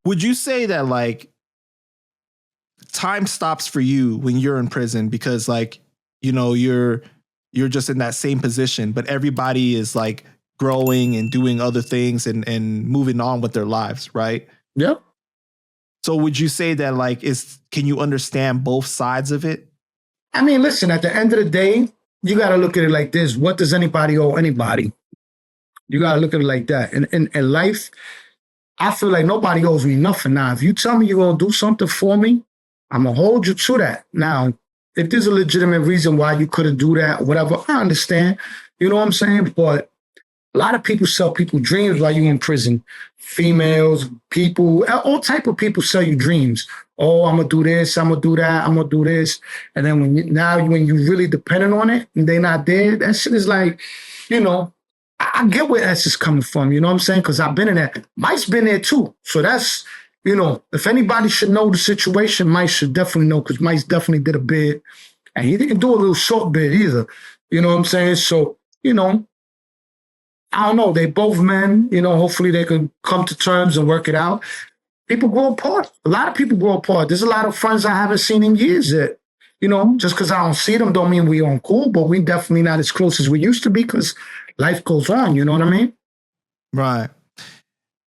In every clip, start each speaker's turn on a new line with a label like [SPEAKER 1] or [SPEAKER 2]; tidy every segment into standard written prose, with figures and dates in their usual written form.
[SPEAKER 1] Would you say that like time stops for you when you're in prison because like, you're just in that same position, but everybody is like growing and doing other things and moving on with their lives, right?
[SPEAKER 2] Yep.
[SPEAKER 1] So would you say that like can you understand both sides of it?
[SPEAKER 2] I mean, listen, at the end of the day, you got to look at it like this. What does anybody owe anybody? You got to look at it like that. In life, I feel like nobody owes me nothing now. If you tell me you're going to do something for me, I'm going to hold you to that. Now, if there's a legitimate reason why you couldn't do that, whatever, I understand. You know what I'm saying? But a lot of people sell people dreams while you're in prison. Females, people, all type of people sell you dreams. Oh, I'm going to do this, I'm going to do that, I'm going to do this. And then when you're really dependent on it and they're not there, that shit is like, I get where S is coming from, you know what I'm saying? Because I've been in that. Mike's been there too. So that's, if anybody should know the situation, Mike should definitely know because Mike definitely did a bid. And he didn't do a little short bid either. You know what I'm saying? So, I don't know. They both men, hopefully they can come to terms and work it out. People grow apart. A lot of people grow apart. There's a lot of friends I haven't seen in years that, just because I don't see them don't mean we aren't cool, but we definitely not as close as we used to be because life goes on. You know what I mean?
[SPEAKER 1] Right.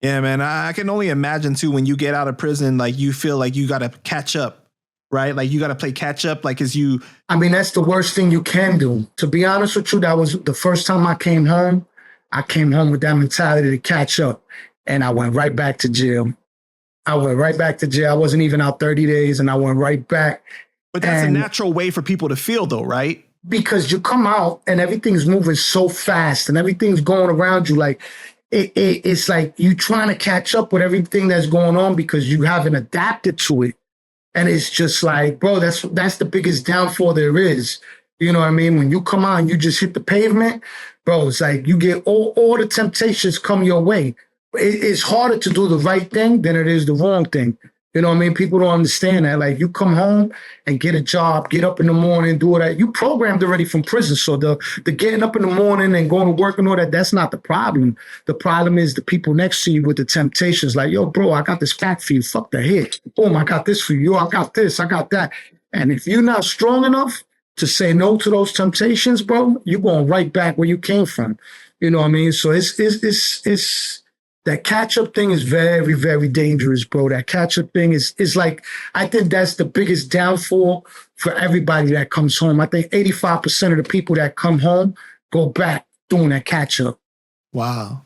[SPEAKER 1] Yeah, man. I can only imagine too, when you get out of prison, like you feel like you got to catch up, right? Like you got to play catch up. Like
[SPEAKER 2] I mean, that's the worst thing you can do. To be honest with you, that was the first time I came home. I came home with that mentality to catch up, and I went right back to jail. I wasn't even out 30 days, and I went right back.
[SPEAKER 1] But that's a natural way for people to feel, though, right?
[SPEAKER 2] Because you come out, and everything's moving so fast, and everything's going around you. Like, it's like you trying to catch up with everything that's going on because you haven't adapted to it. And it's just like, bro, that's the biggest downfall there is. You know what I mean? When you come out and you just hit the pavement, bro, it's like you get all the temptations come your way. It's harder to do the right thing than it is the wrong thing. You know what I mean? People don't understand that. Like, you come home and get a job, get up in the morning, do all that. You programmed already from prison. So the getting up in the morning and going to work and all that, that's not the problem. The problem is the people next to you with the temptations. Like, yo, bro, I got this pack for you. Fuck the hit. Boom, I got this for you. Yo, I got this. I got that. And if you're not strong enough to say no to those temptations, bro, you're going right back where you came from. You know what I mean? So it's that catch-up thing is very, very dangerous, bro. That catch-up thing is like, I think that's the biggest downfall for everybody that comes home. I think 85% of the people that come home go back doing that catch-up.
[SPEAKER 1] Wow.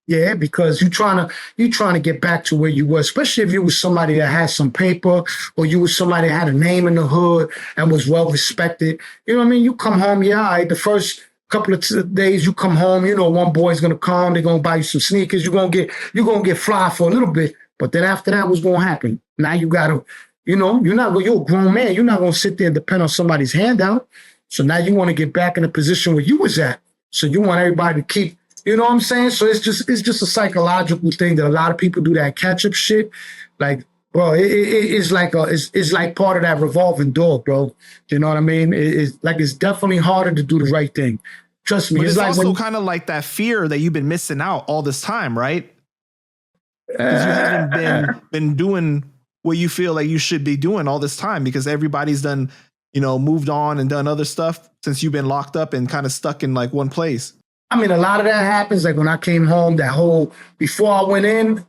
[SPEAKER 2] Yeah, because you're trying to get back to where you were, especially if you were somebody that had some paper or you were somebody that had a name in the hood and was well respected. You know what I mean? You come home, yeah, all right, the first couple of days you come home, one boy's gonna come, they're gonna buy you some sneakers, you're gonna get fly for a little bit, but then after that, what's gonna happen? Now you gotta, you're a grown man, you're not gonna sit there and depend on somebody's handout. So now you want to get back in the position where you was at. So you want everybody to keep, you know what I'm saying? So it's just a psychological thing that a lot of people do that catch up shit. Like, bro, it's like part of that revolving door, bro. You know what I mean? It's definitely harder to do the right thing. Trust me.
[SPEAKER 1] But it's
[SPEAKER 2] like
[SPEAKER 1] also kind of like that fear that you've been missing out all this time, right? Because you haven't been doing what you feel like you should be doing all this time because everybody's done, moved on and done other stuff since you've been locked up and kind of stuck in like one place.
[SPEAKER 2] I mean, a lot of that happens. Like when I came home, before I went in,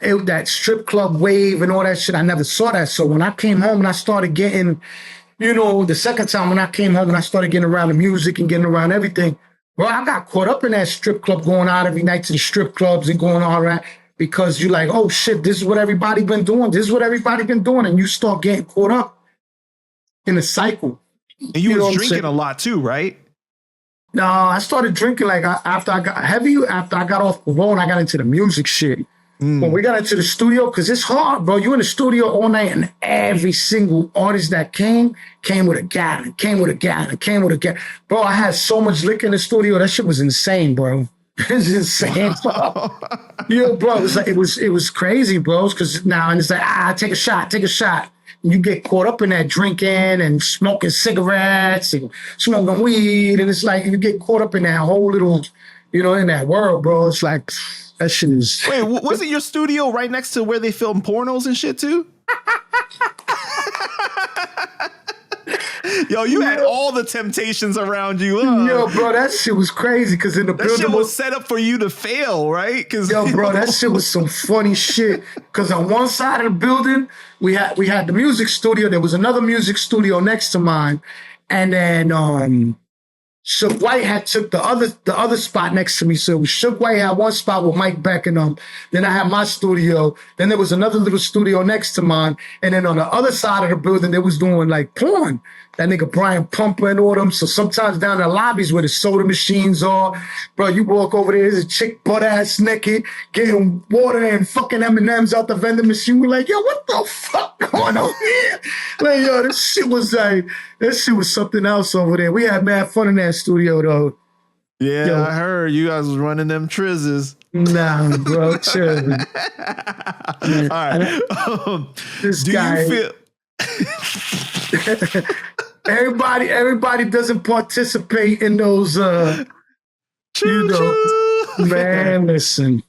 [SPEAKER 2] that strip club wave and all that shit, I never saw that. So when I came home and I started getting, the second time when I came home and I started getting around the music and getting around everything, bro, I got caught up in that strip club, going out every night to the strip clubs and going all right because you're like, oh shit, this is what everybody been doing. And you start getting caught up in a cycle.
[SPEAKER 1] And you was drinking a lot too, right?
[SPEAKER 2] No, I started drinking like after I got off parole and I got into the music shit. When we got into the studio, because it's hard, bro. You in the studio all night and every single artist that came with a gallon. Bro, I had so much liquor in the studio. That shit was insane, bro. It was insane, bro. Yo, bro, it was crazy, bro. Because now and it's like, take a shot. And you get caught up in that drinking and smoking cigarettes and smoking weed. And it's like you get caught up in that whole little, in that world, bro. It's like, That shit is.
[SPEAKER 1] Wait, wasn't your studio right next to where they film pornos and shit too? Yo, you had all the temptations around you.
[SPEAKER 2] Yo, bro, that shit was crazy because in the
[SPEAKER 1] that
[SPEAKER 2] building
[SPEAKER 1] shit was set up for you to fail, right?
[SPEAKER 2] Yo, bro, that shit was some funny shit. Because on one side of the building, we had the music studio. There was another music studio next to mine, and then Suge White had took the other spot next to me. So Suge White had one spot with Mike Beck and then I had my studio. Then there was another little studio next to mine. And then on the other side of the building, they was doing like porn. That nigga Brian Pumper and all them. So sometimes down in the lobbies where the soda machines are, bro, you walk over there, there's a chick butt ass naked, getting water and fucking M&Ms out the vending machine. We're like, yo, what the fuck going on here? Like, yo, this shit was something else over there. We had mad fun in that studio though.
[SPEAKER 1] Yeah, yo, I heard you guys was running them trizzes.
[SPEAKER 2] Nah, bro, chill.
[SPEAKER 1] All right.
[SPEAKER 2] This guy. You feel everybody doesn't participate in those
[SPEAKER 1] man,
[SPEAKER 2] listen.